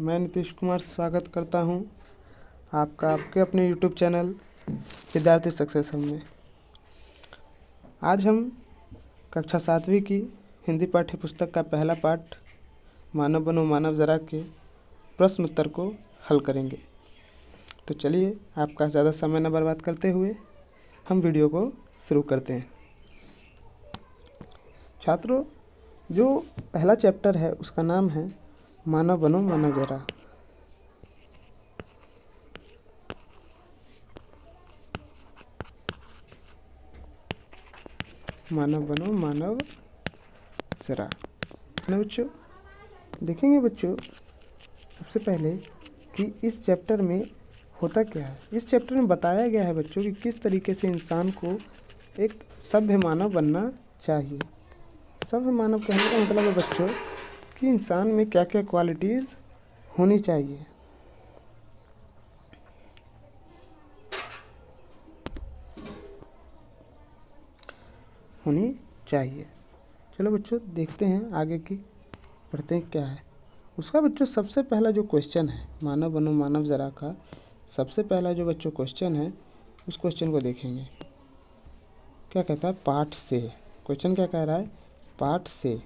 मैं नीतीश कुमार स्वागत करता हूं आपका आपके अपने YouTube चैनल विद्यार्थी सक्सेस हब में। आज हम कक्षा 7वीं की हिंदी पाठ्य पुस्तक का पहला पाठ मानव बनो मानव जरा के प्रश्न उत्तर को हल करेंगे। तो चलिए आपका ज़्यादा समय न बर्बाद करते हुए हम वीडियो को शुरू करते हैं। छात्रों, जो पहला चैप्टर है उसका नाम है मानव बनो मानव जरा। मानव बनो मानव जरा ना बच्चों। देखेंगे बच्चों सबसे पहले कि इस चैप्टर में होता क्या है। इस चैप्टर में बताया गया है बच्चों कि किस तरीके से इंसान को एक सभ्य मानव बनना चाहिए। सभ्य मानव कहने का मतलब है बच्चों कि इंसान में क्या क्या क्वालिटीज़ होनी चाहिए। चलो बच्चों देखते हैं आगे की, पढ़ते हैं क्या है उसका। बच्चों सबसे पहला जो क्वेश्चन है मानव बनो मानव जरा का, सबसे पहला जो बच्चों क्वेश्चन है उस क्वेश्चन को देखेंगे। क्या कहता है पाठ से। क्वेश्चन क्या कह रहा है पाठ से।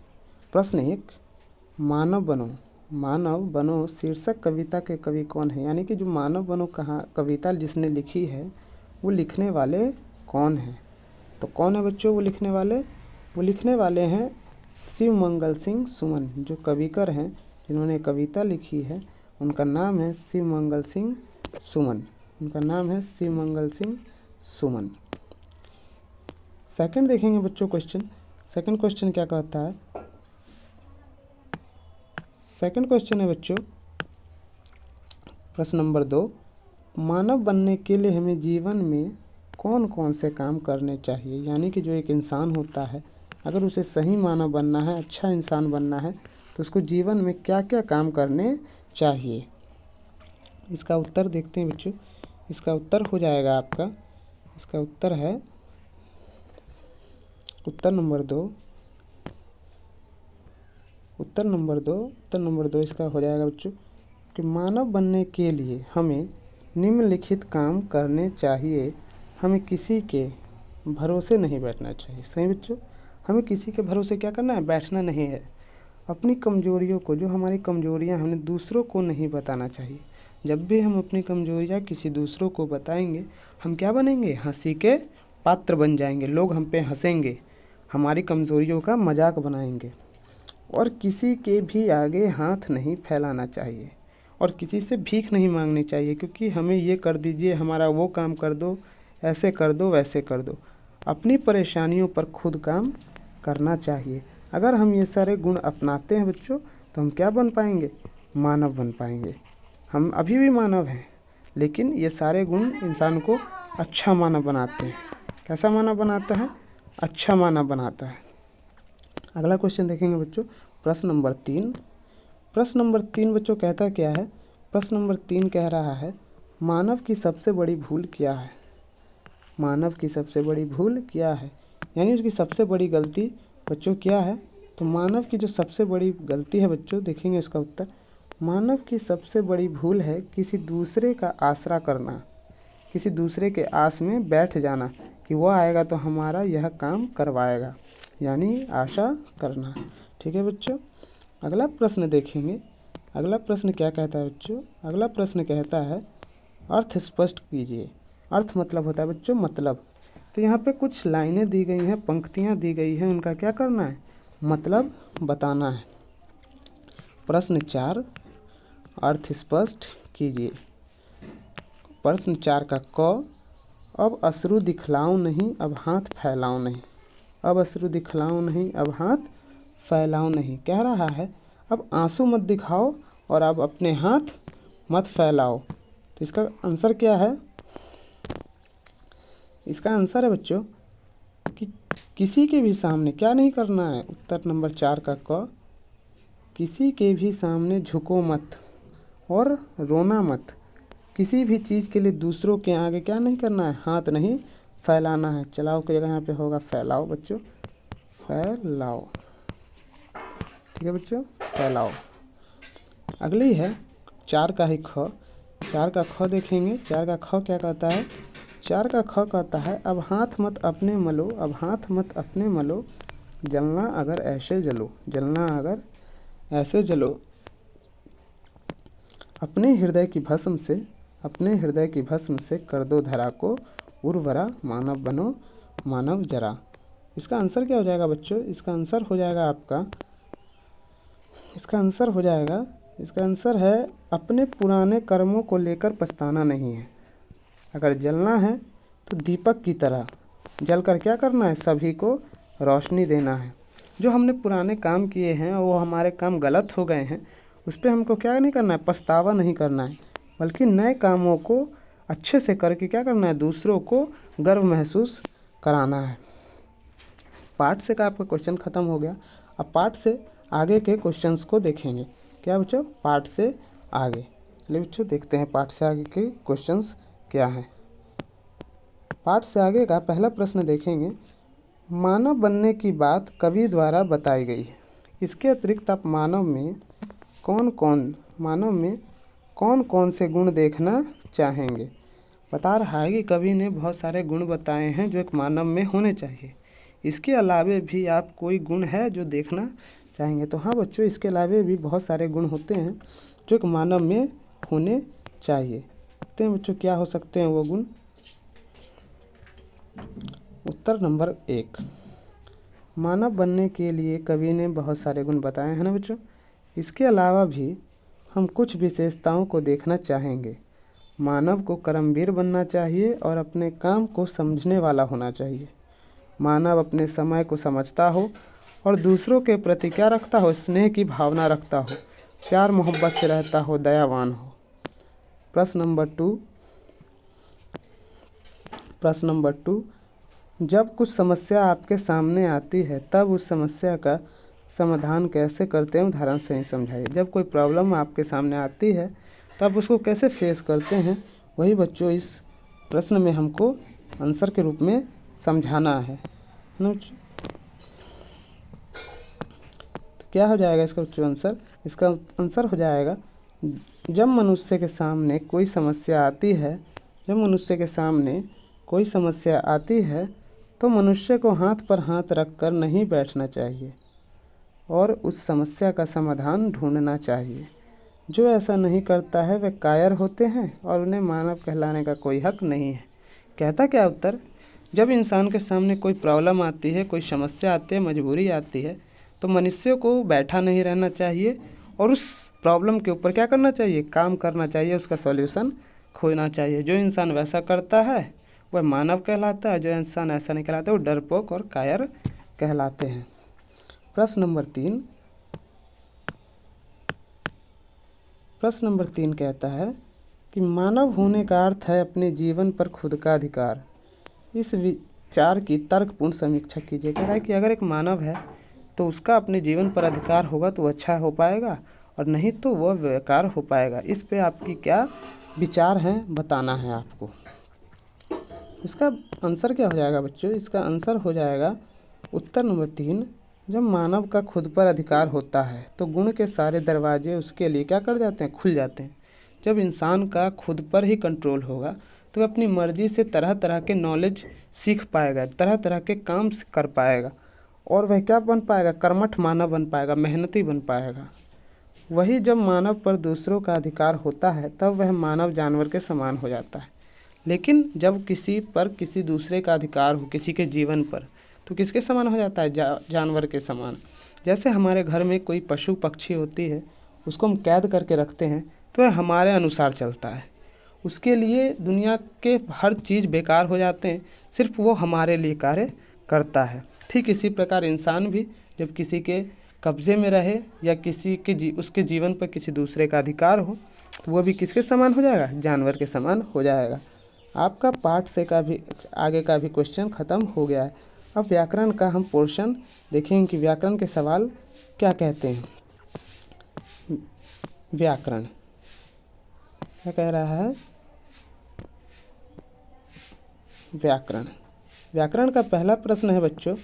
प्रश्न 1, मानव बनो शीर्षक कविता के कवि कौन है। यानी कि जो मानव बनो कविता जिसने लिखी है वो लिखने वाले कौन हैं। तो कौन है बच्चों वो लिखने वाले। वो लिखने वाले हैं शिव मंगल सिंह सुमन। जो कविकर हैं जिन्होंने कविता लिखी है उनका नाम है शिव मंगल सिंह सुमन। उनका नाम है शिव मंगल सिंह सुमन। सेकंड देखेंगे बच्चों क्वेश्चन। सेकंड क्वेश्चन क्या कहता है। सेकंड क्वेश्चन है बच्चों प्रश्न नंबर 2, मानव बनने के लिए हमें जीवन में कौन कौन से काम करने चाहिए। यानी कि जो एक इंसान होता है अगर उसे सही मानव बनना है, अच्छा इंसान बनना है तो उसको जीवन में क्या क्या काम करने चाहिए। इसका उत्तर देखते हैं बच्चों। इसका उत्तर हो जाएगा आपका, इसका उत्तर है उत्तर नंबर दो इसका हो जाएगा बच्चों कि मानव बनने के लिए हमें निम्नलिखित काम करने चाहिए। हमें किसी के भरोसे नहीं बैठना चाहिए। सही बच्चों, हमें किसी के भरोसे क्या करना है, बैठना नहीं है। अपनी कमजोरियों को, जो हमारी कमजोरियां हैं, हमें दूसरों को नहीं बताना चाहिए। जब भी हम अपनी कमजोरियां किसी दूसरों को बताएंगे हम क्या बनेंगे, हंसी के पात्र बन जाएंगे। लोग हम पे हंसेंगे, हमारी कमजोरियों का मजाक बनाएंगे। और किसी के भी आगे हाथ नहीं फैलाना चाहिए और किसी से भीख नहीं मांगनी चाहिए क्योंकि हमें ये कर दीजिए, हमारा वो काम कर दो, ऐसे कर दो, वैसे कर दो। अपनी परेशानियों पर खुद काम करना चाहिए। अगर हम ये सारे गुण अपनाते हैं बच्चों तो हम क्या बन पाएंगे, मानव बन पाएंगे। हम अभी भी मानव हैं लेकिन ये सारे गुण इंसान को अच्छा मानव बनाते हैं। कैसा मानव बनाता है, अच्छा मानव बनाता है। अगला क्वेश्चन देखेंगे बच्चों प्रश्न नंबर 3। प्रश्न नंबर 3 बच्चों कहता क्या है। प्रश्न नंबर 3 कह रहा है मानव की सबसे बड़ी भूल क्या है। मानव की सबसे बड़ी भूल क्या है, यानी उसकी सबसे बड़ी गलती बच्चों क्या है। तो मानव की जो सबसे बड़ी गलती है बच्चों, देखेंगे इसका उत्तर। मानव की सबसे बड़ी भूल है किसी दूसरे का आसरा करना, किसी दूसरे के आस में बैठ जाना कि वो आएगा तो हमारा यह काम करवाएगा, यानी आशा करना। ठीक है बच्चों। अगला प्रश्न देखेंगे। अगला प्रश्न क्या कहता है बच्चों। अगला प्रश्न कहता है अर्थ स्पष्ट कीजिए। अर्थ मतलब होता है बच्चों मतलब। तो यहाँ पे कुछ लाइनें दी गई हैं, पंक्तियाँ दी गई हैं, उनका क्या करना है, मतलब बताना है। प्रश्न 4, अर्थ स्पष्ट कीजिए। प्रश्न 4 का क, अब अश्रु दिखलाऊं नहीं अब हाथ फैलाऊं नहीं। अब अश्रु दिखलाऊं नहीं अब हाथ फैलाऊं नहीं। कह रहा है अब आंसू मत दिखाओ और अब अपने हाथ मत फैलाओ। तो इसका आंसर क्या है। इसका आंसर है बच्चों कि किसी के भी सामने क्या नहीं करना है। उत्तर नंबर 4 का क, किसी के भी सामने झुको मत और रोना मत। किसी भी चीज़ के लिए दूसरों के आगे क्या नहीं करना है, हाथ नहीं फैलाना है। चलाओ की जगह यहाँ पे होगा फैलाओ बच्चों, फैलाओ। ठीक है बच्चों, फैलाओ। अगली है 4 का ही ख, 4 का ख देखेंगे। 4 का ख क्या कहता है? 4 का ख कहता है अब हाथ मत अपने मलो, अब हाथ मत अपने मलो, जलना अगर ऐसे जलो, जलना अगर ऐसे जलो, अपने हृदय की भस्म से, अपने हृदय की भस्म से कर दो धरा को उर्वरा, मानव बनो मानव जरा। इसका आंसर क्या हो जाएगा बच्चों? इसका आंसर हो जाएगा आपका, इसका आंसर हो जाएगा, इसका आंसर है अपने पुराने कर्मों को लेकर पछताना नहीं है। अगर जलना है तो दीपक की तरह जलकर क्या करना है? सभी को रोशनी देना है। जो हमने पुराने काम किए हैं और वो हमारे काम गलत हो गए हैं, उस पर हमको क्या नहीं करना है? पछतावा नहीं करना है, बल्कि नए कामों को अच्छे से करके क्या करना है? दूसरों को गर्व महसूस कराना है। पार्ट से का आपका क्वेश्चन खत्म हो गया। अब पार्ट से आगे के क्वेश्चंस को देखेंगे। क्या बच्चों? पार्ट से आगे। चलिए बच्चों देखते हैं पार्ट से आगे के क्वेश्चंस क्या हैं। पार्ट से आगे का पहला प्रश्न देखेंगे। मानव बनने की बात कवि द्वारा बताई गई है। इसके अतिरिक्त आप मानव में कौन कौन से गुण देखना चाहेंगे? बता रहा है कि कवि ने बहुत सारे गुण बताए हैं जो एक मानव में होने चाहिए। इसके अलावे भी आप कोई गुण है जो देखना चाहेंगे? तो हाँ बच्चों, इसके अलावे भी बहुत सारे गुण होते हैं जो एक मानव में होने चाहिए। देखते हैं बच्चों क्या हो सकते हैं वो गुण। उत्तर नंबर 1, मानव बनने के लिए कवि ने बहुत सारे गुण बताए हैं ना बच्चों। इसके अलावा भी हम कुछ विशेषताओं को देखना चाहेंगे। मानव को कर्मवीर बनना चाहिए और अपने काम को समझने वाला होना चाहिए। मानव अपने समय को समझता हो और दूसरों के प्रति क्या रखता हो? स्नेह की भावना रखता हो, प्यार मोहब्बत से रहता हो, दयावान हो। प्रश्न नंबर 2, जब कुछ समस्या आपके सामने आती है तब उस समस्या का समाधान कैसे करते हैं? उदाहरण से ही समझाइए। जब कोई प्रॉब्लम आपके सामने आती है तब उसको कैसे फेस करते हैं, वही बच्चों इस प्रश्न में हमको आंसर के रूप में समझाना है। तो क्या हो जाएगा इसका आंसर? इसका आंसर हो जाएगा, जब मनुष्य के सामने कोई समस्या आती है, जब मनुष्य के सामने कोई समस्या आती है तो मनुष्य को हाथ पर हाथ रखकर नहीं बैठना चाहिए और उस समस्या का समाधान ढूंढना चाहिए। जो ऐसा नहीं करता है वे कायर होते हैं और उन्हें मानव कहलाने का कोई हक नहीं है। कहता क्या उत्तर? जब इंसान के सामने कोई प्रॉब्लम आती है, कोई समस्या आती है, मजबूरी आती है, तो मनुष्य को बैठा नहीं रहना चाहिए और उस प्रॉब्लम के ऊपर क्या करना चाहिए? काम करना चाहिए, उसका सॉल्यूशन खोजना चाहिए। जो इंसान वैसा करता है वह मानव कहलाता है, जो इंसान ऐसा नहीं कहलाता वो डरपोक और कायर कहलाते हैं। प्रश्न नंबर 3 कहता है कि मानव होने का अर्थ है अपने जीवन पर खुद का अधिकार। इस विचार की तर्कपूर्ण समीक्षा कीजिए। कह रहा है कि अगर एक मानव है तो उसका अपने जीवन पर अधिकार होगा तो अच्छा हो पाएगा और नहीं तो वह बेकार हो पाएगा। इस पे आपकी क्या विचार हैं बताना है आपको। इसका आंसर क्या हो जाएगा बच्चों? इसका आंसर हो जाएगा उत्तर नंबर 3, जब मानव का खुद पर अधिकार होता है तो गुण के सारे दरवाजे उसके लिए क्या कर जाते हैं? खुल जाते हैं। जब इंसान का खुद पर ही कंट्रोल होगा तो वह अपनी मर्जी से तरह तरह के नॉलेज सीख पाएगा, तरह तरह के काम कर पाएगा और वह क्या बन पाएगा? कर्मठ मानव बन पाएगा, मेहनती बन पाएगा। वही जब मानव पर दूसरों का अधिकार होता है तब वह मानव जानवर के समान हो जाता है। लेकिन जब किसी पर किसी दूसरे का अधिकार हो, किसी के जीवन पर, तो किसके समान हो जाता है? जानवर के समान। जैसे हमारे घर में कोई पशु पक्षी होती है, उसको हम कैद करके रखते हैं तो वह हमारे अनुसार चलता है। उसके लिए दुनिया के हर चीज़ बेकार हो जाते हैं, सिर्फ वो हमारे लिए कार्य करता है। ठीक इसी प्रकार इंसान भी जब किसी के कब्जे में रहे या किसी के उसके जीवन पर किसी दूसरे का अधिकार हो तो वो भी किसके समान हो जाएगा? जानवर के समान हो जाएगा। आपका पार्ट से का भी आगे का भी क्वेश्चन खत्म हो गया है। अब व्याकरण का हम पोर्शन देखेंगे कि व्याकरण के सवाल क्या कहते हैं। व्याकरण क्या कह रहा है? व्याकरण का पहला प्रश्न है बच्चों,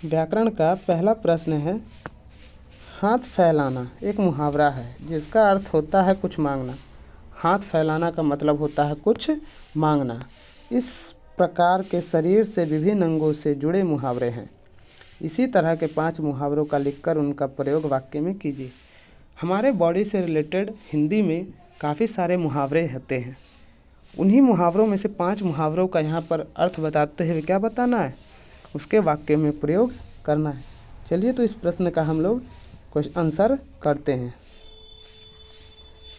व्याकरण का पहला प्रश्न है, हाथ फैलाना एक मुहावरा है जिसका अर्थ होता है कुछ मांगना। हाथ फैलाना का मतलब होता है कुछ मांगना। इस प्रकार के शरीर से विभिन्न अंगों से जुड़े मुहावरे हैं। इसी तरह के 5 मुहावरों का लिखकर उनका प्रयोग वाक्य में कीजिए। हमारे बॉडी से रिलेटेड हिंदी में काफ़ी सारे मुहावरे होते हैं। उन्हीं मुहावरों में से 5 मुहावरों का यहाँ पर अर्थ बताते हुए क्या बताना है, उसके वाक्य में प्रयोग करना है। चलिए तो इस प्रश्न का हम लोग आंसर करते हैं।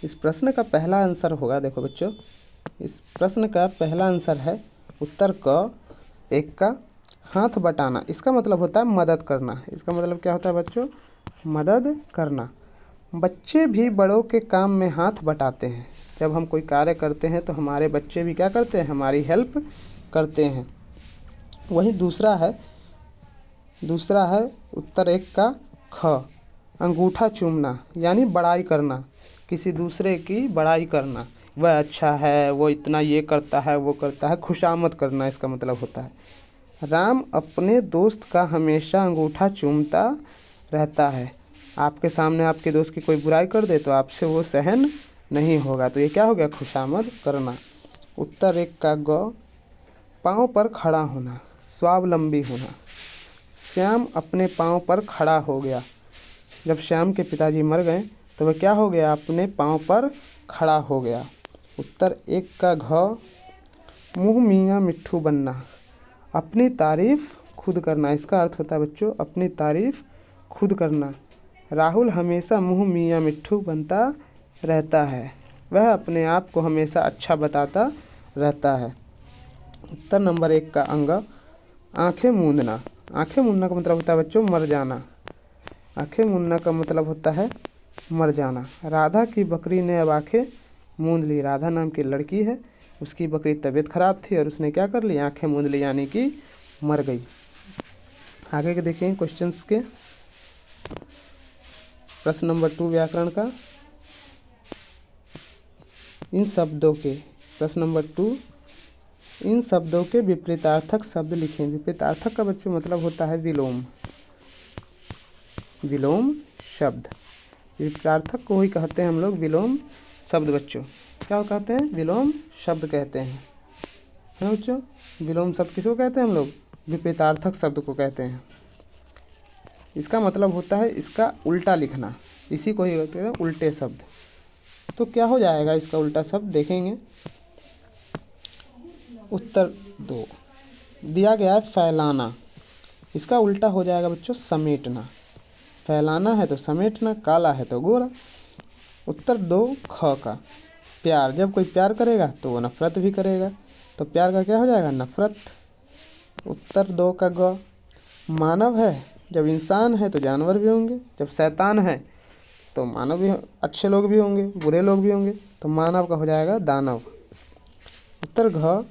इस प्रश्न का पहला आंसर होगा, देखो बच्चों, इस प्रश्न का पहला आंसर है उत्तर क, एक का हाथ बटाना। इसका मतलब होता है मदद करना। इसका मतलब क्या होता है बच्चों, मदद करना। बच्चे भी बड़ों के काम में हाथ बटाते हैं। जब हम कोई कार्य करते हैं तो हमारे बच्चे भी क्या करते हैं, हमारी हेल्प करते हैं। वहीं दूसरा है उत्तर एक का ख, अंगूठा चूमना यानी बड़ाई करना, किसी दूसरे की बड़ाई करना, वह अच्छा है, वो इतना ये करता है, वो करता है, खुशामद करना इसका मतलब होता है। राम अपने दोस्त का हमेशा अंगूठा चूमता रहता है। आपके सामने आपके दोस्त की कोई बुराई कर दे तो आपसे वो सहन नहीं होगा, तो ये क्या हो गया, खुशामद करना। उत्तर एक का ग, पाँव पर खड़ा होना, स्वावलंबी होना। श्याम अपने पाँव पर खड़ा हो गया। जब श्याम के पिताजी मर गए तो वह क्या हो गया, अपने पाँव पर खड़ा हो गया। उत्तर एक का घ, मुँह मियाँ मिट्ठू बनना, अपनी तारीफ खुद करना। इसका अर्थ होता है बच्चों, अपनी तारीफ खुद करना। राहुल हमेशा मुँह मियाँ मिट्ठू बनता रहता है, वह अपने आप को हमेशा अच्छा बताता रहता है। उत्तर नंबर एक का अंग, आंखें मूंदना। आंखें मूंदना का मतलब होता है बच्चों मर जाना। आंखें मूंदना का मतलब होता है मर जाना। राधा की बकरी ने अब आंखें मूंद ली। राधा नाम की लड़की है, उसकी बकरी तबीयत खराब थी और उसने क्या कर ली, आंखें मूंद ली, यानी कि मर गई। आगे के देखेंगे क्वेश्चंस के। प्रश्न नंबर 2 व्याकरण का, प्रश्न नंबर 2, इन शब्दों के विपरीतार्थक शब्द लिखें। विपरीतार्थक का बच्चों मतलब होता है विलोम। विलोम शब्द, विपरीतार्थक को ही कहते हैं हम लोग विलोम शब्द। बच्चों क्या कहते हैं, विलोम शब्द कहते हैं, है ना बच्चों। विलोम शब्द किसको कहते हैं हम लोग, विपरीतार्थक शब्द को कहते हैं। इसका मतलब होता है इसका उल्टा लिखना, इसी को ही कहते हैं उल्टे शब्द। तो क्या हो जाएगा इसका उल्टा शब्द, देखेंगे। उत्तर 2 दिया गया है फैलाना। इसका उल्टा हो जाएगा बच्चों समेटना। फैलाना है तो समेटना, काला है तो गोरा। उत्तर 2 ख का प्यार। जब कोई प्यार करेगा तो वो नफरत भी करेगा, तो प्यार का क्या हो जाएगा, नफरत। उत्तर 2 का ग, मानव है। जब इंसान है तो जानवर भी होंगे, जब शैतान है तो मानव भी, अच्छे लोग भी होंगे, बुरे लोग भी होंगे, तो मानव का हो जाएगा दानव। उत्तर घ,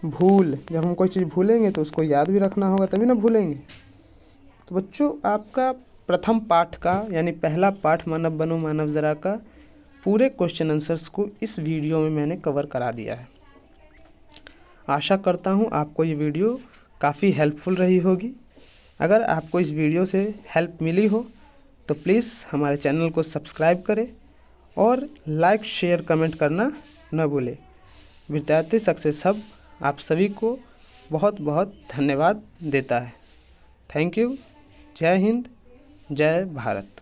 भूल। जब हम कोई चीज़ भूलेंगे तो उसको याद भी रखना होगा, तभी ना भूलेंगे। तो बच्चों आपका प्रथम पाठ का यानी पहला पाठ मानव बनो मानव जरा का पूरे क्वेश्चन आंसर्स को इस वीडियो में मैंने कवर करा दिया है। आशा करता हूँ आपको ये वीडियो काफ़ी हेल्पफुल रही होगी। अगर आपको इस वीडियो से हेल्प मिली हो तो प्लीज़ हमारे चैनल को सब्सक्राइब करें और लाइक शेयर कमेंट करना न भूलें। विद्यार्थी सक्सेस हब आप सभी को बहुत बहुत धन्यवाद देता है। Thank you. जय हिंद, जय भारत।